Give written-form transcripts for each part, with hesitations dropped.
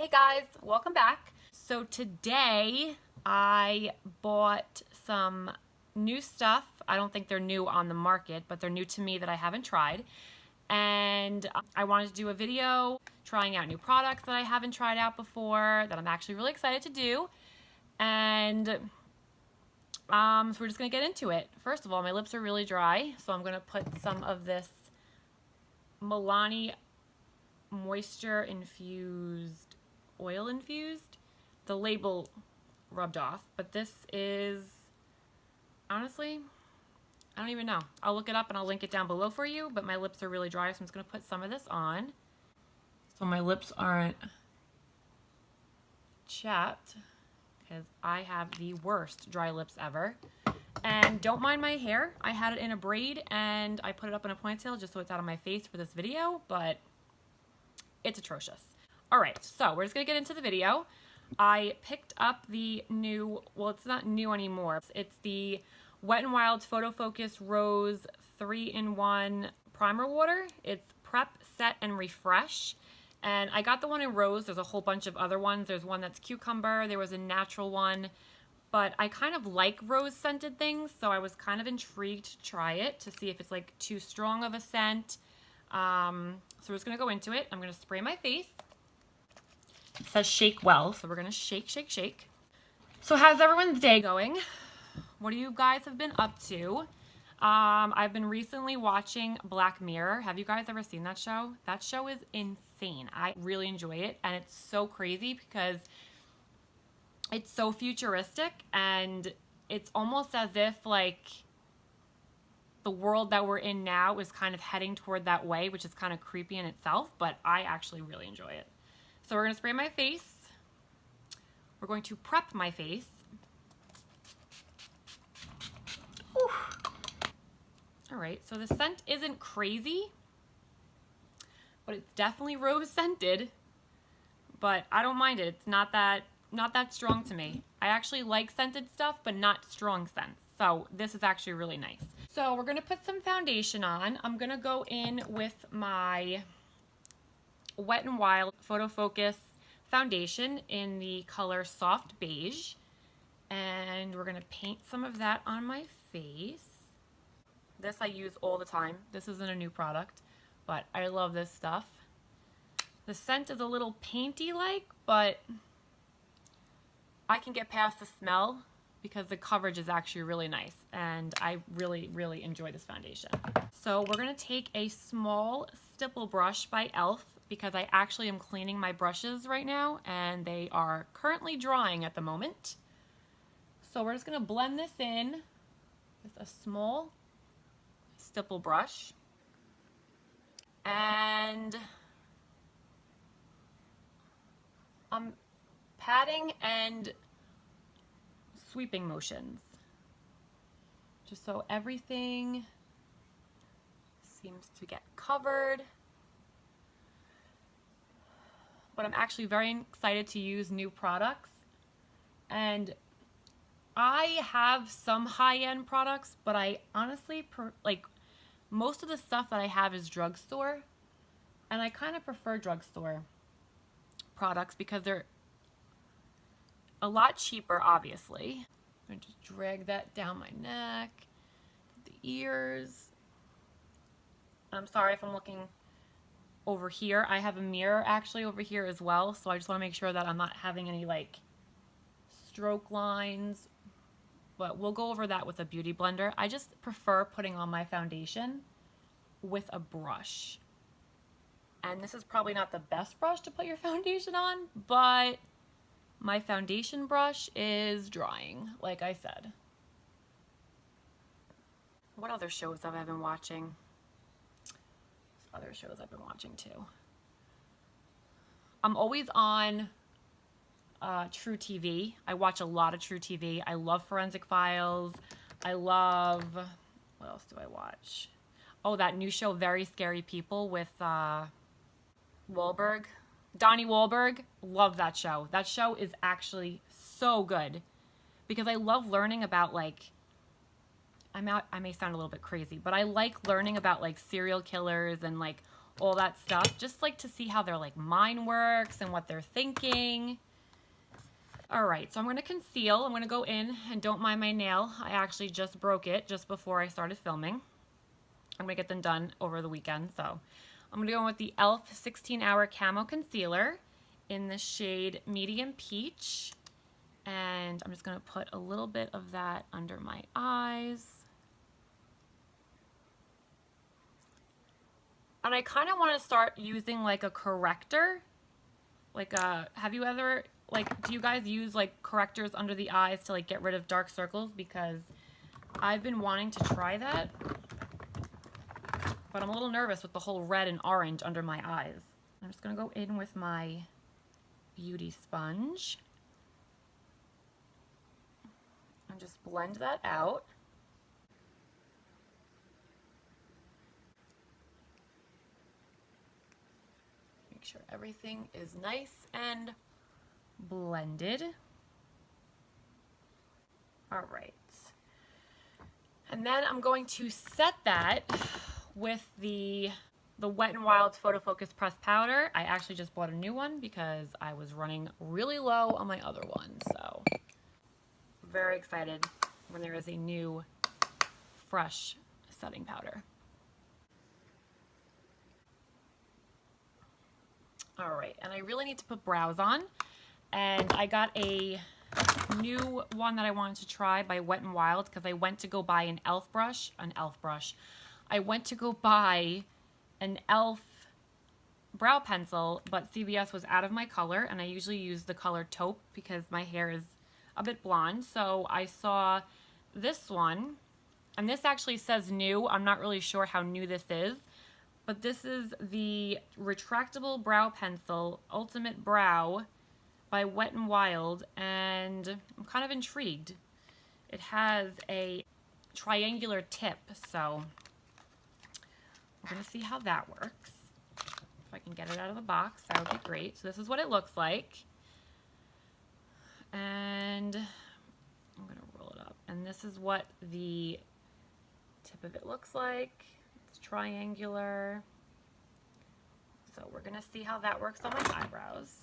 Hey guys, welcome back. So today I bought some new stuff. I don't think they're new on the market, but they're new to me that I haven't tried. And I wanted to do a video trying out new products that I haven't tried out before that I'm actually really excited to do. And so we're just gonna get into it. First of all, my lips are really dry, so I'm gonna put some of this Milani moisture infused, oil infused. The label rubbed off, but this is, honestly, I don't even know. I'll look it up and I'll link it down below for you, but my lips are really dry, so I'm just gonna put some of this on. So my lips aren't chapped, because I have the worst dry lips ever. And don't mind my hair. I had it in a braid and I put it up in a ponytail just so it's out of my face for this video, but it's atrocious. All right, so we're just gonna get into the video. I picked up the new, well, it's not new anymore. It's the Wet n Wild Photo Focus Rose 3-in-1 Primer Water. It's Prep, Set, and Refresh. And I got the one in rose. There's a whole bunch of other ones. There's one that's cucumber. There was a natural one. But I kind of like rose scented things, so I was kind of intrigued to try it to see if it's like too strong of a scent. So we're just gonna go into it. I'm gonna spray my face. It says shake well, so we're gonna shake, shake, shake. So how's everyone's day going? What do you guys have been up to? I've been recently watching Black Mirror. Have you guys ever seen that show? That show is insane. I really enjoy it, and it's so crazy because it's so futuristic, and it's almost as if like the world that we're in now is kind of heading toward that way, which is kind of creepy in itself, but I actually really enjoy it. So we're gonna spray my face. We're going to prep my face. Whew. All right, so the scent isn't crazy, but it's definitely rose scented, but I don't mind it. It's not that strong to me. I actually like scented stuff, but not strong scents. So this is actually really nice. So we're gonna put some foundation on. I'm gonna go in with my Wet n Wild Photo Focus foundation in the color Soft Beige. And we're gonna paint some of that on my face. This I use all the time. This isn't a new product, but I love this stuff. The scent is a little painty like, but I can get past the smell because the coverage is actually really nice, and I really, really enjoy this foundation. So we're gonna take a small stipple brush by e.l.f. because I actually am cleaning my brushes right now and they are currently drying at the moment. So we're just gonna blend this in with a small stipple brush, and I'm patting and sweeping motions just so everything seems to get covered. But I'm actually very excited to use new products, and I have some high-end products, but I honestly like most of the stuff that I have is drugstore, and I kind of prefer drugstore products because they're a lot cheaper, obviously. I'm gonna just drag that down my neck, the ears. I'm sorry if I'm looking over here. I have a mirror actually over here as well, so I just want to make sure that I'm not having any like stroke lines, but we'll go over that with a beauty blender. I just prefer putting on my foundation with a brush. And this is probably not the best brush to put your foundation on, but my foundation brush is drying, like I said. What other shows have I been watching? Other shows I've been watching too. I'm always on True TV. I watch a lot of True TV. I love Forensic Files. I love, what else do I watch? Oh, that new show, Very Scary People, with Wahlberg. Donnie Wahlberg. Love that show. That show is actually so good because I love learning about like, I may sound a little bit crazy, but I like learning about like serial killers and like all that stuff, just like to see how their like mind works and what they're thinking. All right, so I'm going to conceal. I'm going to go in, and don't mind my nail. I actually just broke it just before I started filming. I'm going to get them done over the weekend. So I'm going to go in with the e.l.f. 16-Hour Camo Concealer in the shade Medium Peach. And I'm just going to put a little bit of that under my eyes. And I kind of want to start using like a corrector. Like have you ever, like, do you guys use like correctors under the eyes to like get rid of dark circles? Because I've been wanting to try that, but I'm a little nervous with the whole red and orange under my eyes. I'm just going to go in with my beauty sponge and just blend that out. Make sure everything is nice and blended. All right. And then I'm going to set that with the Wet n Wild Photo Focus Pressed Powder. I actually just bought a new one because I was running really low on my other one. So very excited when there is a new fresh setting powder. All right, and I really need to put brows on, and I got a new one that I wanted to try by Wet n Wild because I went to go buy an e.l.f. brush. I went to go buy an e.l.f. brow pencil, but CVS was out of my color, and I usually use the color taupe because my hair is a bit blonde. So I saw this one, and this actually says new. I'm not really sure how new this is, but this is the retractable brow pencil Ultimate Brow by Wet n Wild, and I'm kind of intrigued. It has a triangular tip, so we're gonna see how that works. If I can get it out of the box, that would be great. So this is what it looks like, and I'm gonna roll it up, and this is what the tip of it looks like. It's triangular, so we're gonna see how that works on my eyebrows.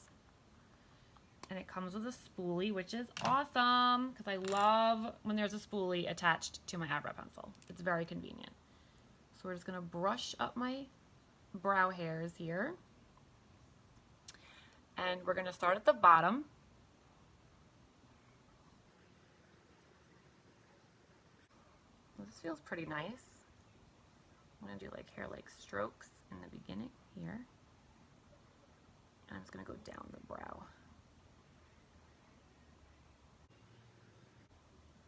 And it comes with a spoolie, which is awesome because I love when there's a spoolie attached to my eyebrow pencil. It's very convenient. So we're just going to brush up my brow hairs here. And we're going to start at the bottom. This feels pretty nice. I'm going to do like hair like strokes in the beginning here. And I'm just going to go down the brow.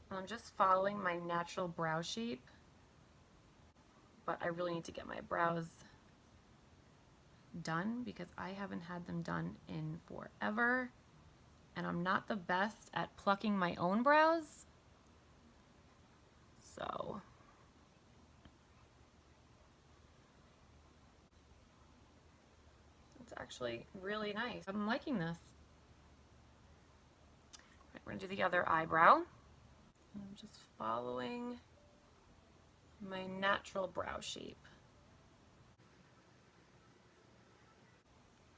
I'm just following my natural brow shape, but I really need to get my brows done because I haven't had them done in forever, and I'm not the best at plucking my own brows. So it's actually really nice. I'm liking this. Right, we're gonna do the other eyebrow. I'm just following my natural brow shape.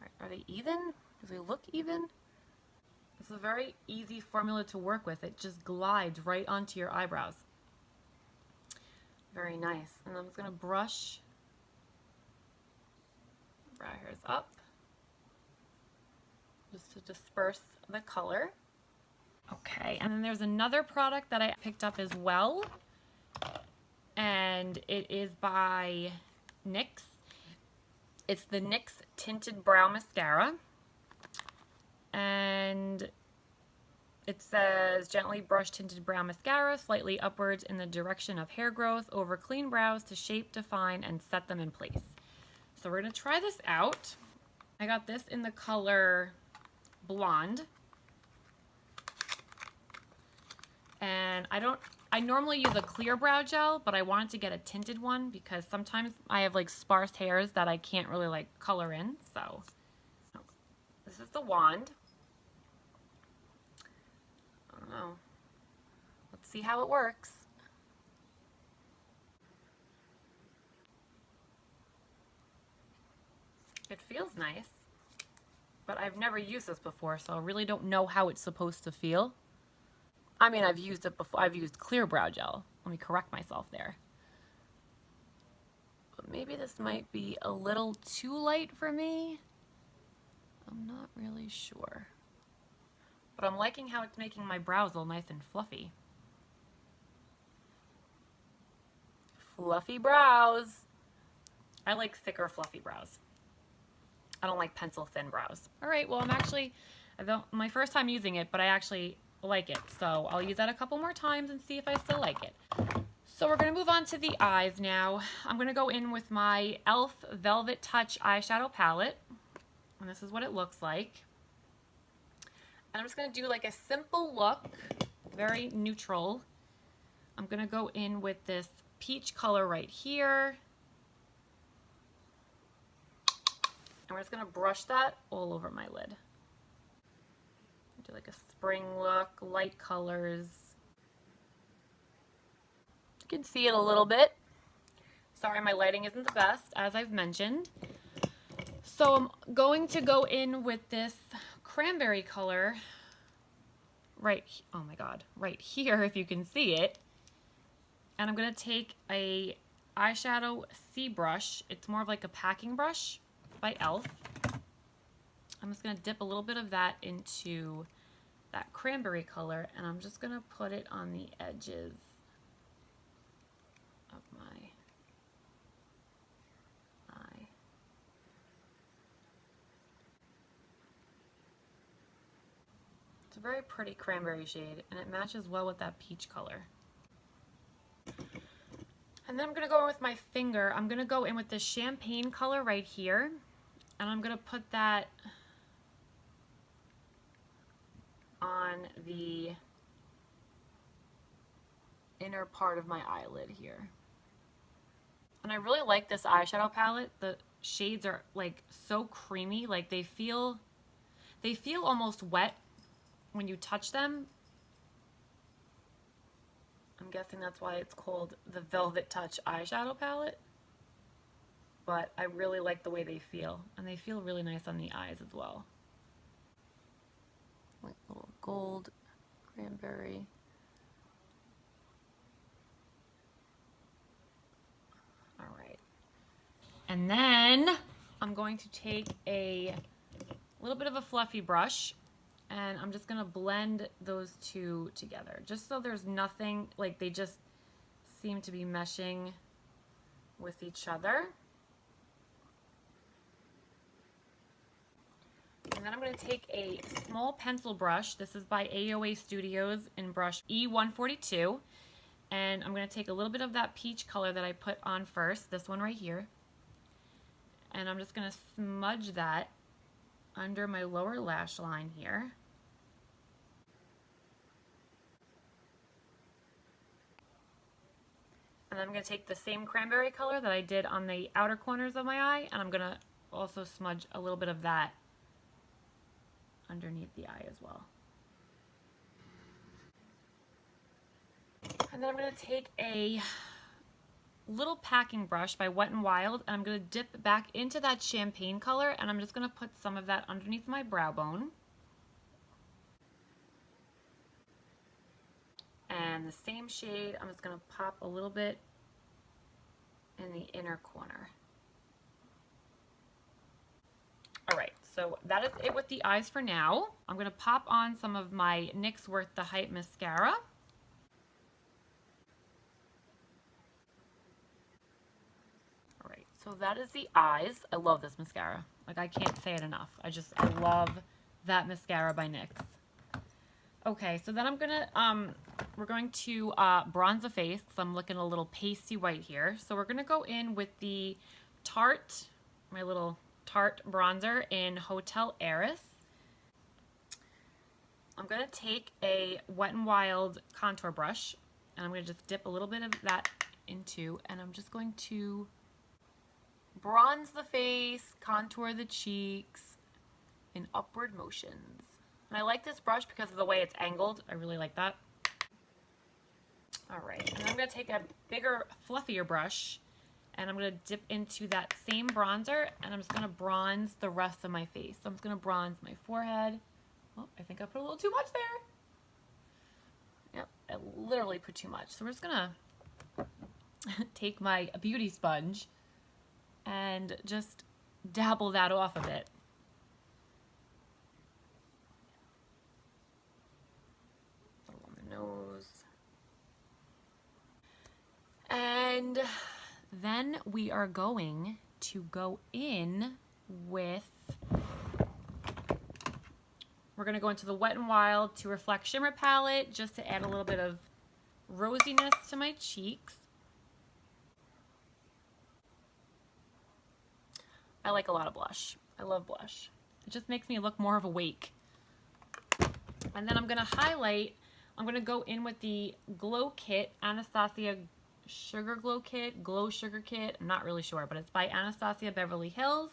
All right, are they even? Do they look even? It's a very easy formula to work with. It just glides right onto your eyebrows. Very nice. And I'm just going to brush brow hairs up just to disperse the color. Okay, and then there's another product that I picked up as well, and it is by NYX. It's the NYX Tinted Brow Mascara, and it says gently brush tinted brow mascara slightly upwards in the direction of hair growth over clean brows to shape, define, and set them in place. So we're going to try this out. I got this in the color Blonde. And I normally use a clear brow gel, but I wanted to get a tinted one because sometimes I have like sparse hairs that I can't really like color in. So this is the wand. I don't know. Let's see how it works. It feels nice, but I've never used this before, so I really don't know how it's supposed to feel. I mean, I've used it before. I've used clear brow gel. Let me correct myself there. But maybe this might be a little too light for me. I'm not really sure. But I'm liking how it's making my brows all nice and fluffy. Fluffy brows. I like thicker, fluffy brows. I don't like pencil thin brows. All right, well, my first time using it, but I actually like it. So I'll use that a couple more times and see if I still like it. So we're gonna move on to the eyes now. I'm gonna go in with my e.l.f. Velvet Touch eyeshadow palette. And this is what it looks like. And I'm just gonna do like a simple look, very neutral. I'm gonna go in with this peach color right here. And we're just gonna brush that all over my lid. Do like a spring look, light colors. You can see it a little bit. Sorry, my lighting isn't the best, as I've mentioned. So I'm going to go in with this cranberry color right here, if you can see it. And I'm gonna take a eyeshadow C brush. It's more of like a packing brush by e.l.f. I'm just gonna dip a little bit of that into that cranberry color, and I'm just gonna put it on the edges of my eye. It's a very pretty cranberry shade, and it matches well with that peach color. And then I'm gonna go in with my finger. I'm gonna go in with this champagne color right here, and I'm gonna put that on the inner part of my eyelid here. And I really like this eyeshadow palette. The shades are like so creamy, like they feel almost wet when you touch them. I'm guessing that's why it's called the Velvet Touch eyeshadow palette. But I really like the way they feel, and they feel really nice on the eyes as well. Like little gold cranberry. All right. And then I'm going to take a little bit of a fluffy brush, and I'm just gonna blend those two together, just so there's nothing, like they just seem to be meshing with each other. And then I'm going to take a small pencil brush. This is by AOA Studios in brush E142. And I'm going to take a little bit of that peach color that I put on first, this one right here. And I'm just going to smudge that under my lower lash line here. And then I'm going to take the same cranberry color that I did on the outer corners of my eye, and I'm going to also smudge a little bit of that underneath the eye as well. And then I'm going to take a little packing brush by Wet n Wild, and I'm going to dip back into that champagne color, and I'm just going to put some of that underneath my brow bone. And the same shade, I'm just going to pop a little bit in the inner corner. All right, so that is it with the eyes for now. I'm going to pop on some of my NYX Worth the Hype mascara. All right, so that is the eyes. I love this mascara. Like, I can't say it enough. I love that mascara by NYX. Okay, so then we're going to bronze the face, because I'm looking a little pasty white here. So we're going to go in with the Tarte, my little Tarte bronzer in Hotel Heiress. I'm going to take a Wet n Wild contour brush, and I'm going to just dip a little bit of that into, and I'm just going to bronze the face, contour the cheeks in upward motions. And I like this brush because of the way it's angled. I really like that. All right, and I'm going to take a bigger, fluffier brush, And I'm going to dip into that same bronzer, and I'm just going to bronze the rest of my face. So I'm just going to bronze my forehead. Oh, I think I put a little too much there. Yep, I literally put too much. So we're just going to take my beauty sponge and just dabble that off a bit. A little on the nose. And then we are going to go in with, we're going to go into the Wet n Wild to Reflect Shimmer palette just to add a little bit of rosiness to my cheeks. I like a lot of blush. I love blush. It just makes me look more of awake. And then I'm going to highlight, I'm going to go in with the Glow Kit, Anastasia Sugar Glow Kit, Glow Sugar Kit. I'm not really sure, but it's by Anastasia Beverly Hills.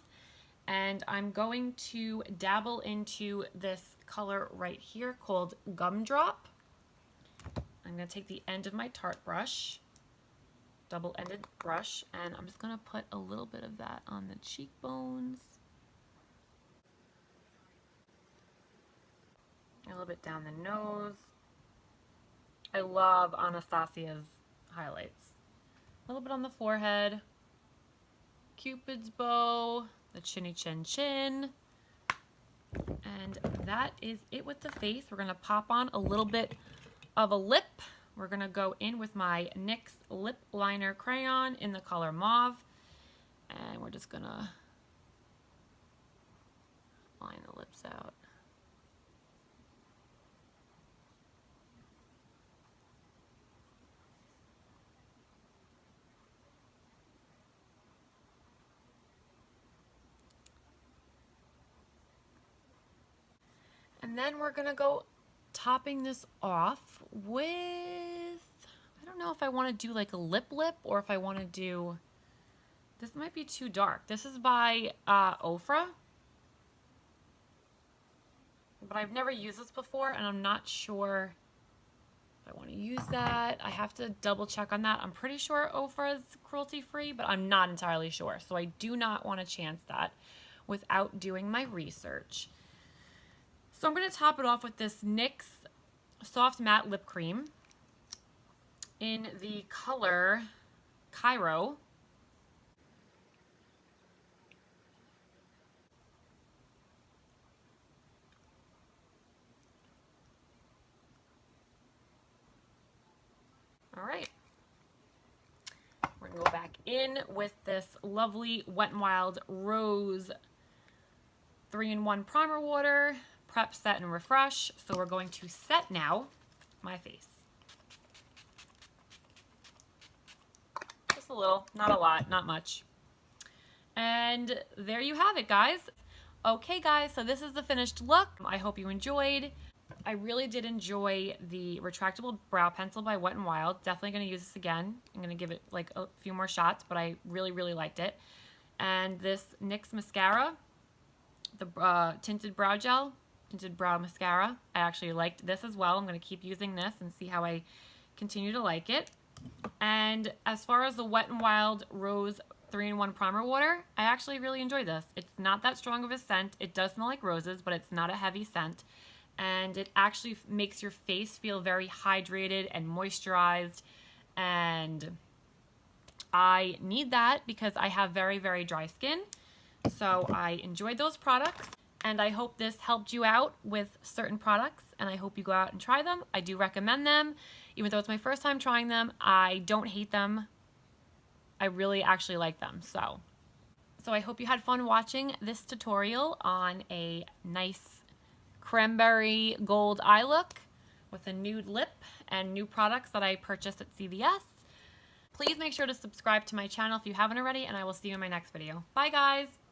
And I'm going to dabble into this color right here called Gumdrop. I'm going to take the end of my Tarte brush, double-ended brush, and I'm just going to put a little bit of that on the cheekbones. A little bit down the nose. I love Anastasia's highlights. A little bit on the forehead, Cupid's bow, the chinny chin chin, and that is it with the face. We're going to pop on a little bit of a lip. We're going to go in with my NYX lip liner crayon in the color Mauve, and we're just going to line the lips out. And then we're going to go topping this off with, I don't know if I want to do like a lip or if I want to do, this might be too dark. This is by Ofra, but I've never used this before and I'm not sure if I want to use that. I have to double check on that. I'm pretty sure Ofra is cruelty free, but I'm not entirely sure. So I do not want to chance that without doing my research. So I'm going to top it off with this NYX Soft Matte Lip Cream in the color Cairo. All right. We're going to go back in with this lovely Wet n Wild Rose 3-in-1 primer water. Prep, set, and refresh. So we're going to set now my face. Just a little, not a lot, not much. And there you have it, guys. Okay, guys, so this is the finished look. I hope you enjoyed. I really did enjoy the retractable brow pencil by Wet n Wild. Definitely going to use this again. I'm going to give it like a few more shots, but I really, really liked it. And this NYX mascara, the tinted brow gel, tinted brow mascara. I actually liked this as well. I'm going to keep using this and see how I continue to like it. And as far as the Wet n Wild Rose 3-in-1 primer water, I actually really enjoy this. It's not that strong of a scent. It does smell like roses, but it's not a heavy scent. And it actually makes your face feel very hydrated and moisturized. And I need that because I have very, very dry skin. So I enjoyed those products. And I hope this helped you out with certain products, and I hope you go out and try them. I do recommend them. Even though it's my first time trying them, I don't hate them. I really actually like them. So I hope you had fun watching this tutorial on a nice cranberry gold eye look with a nude lip and new products that I purchased at CVS. Please make sure to subscribe to my channel if you haven't already, and I will see you in my next video. Bye, guys!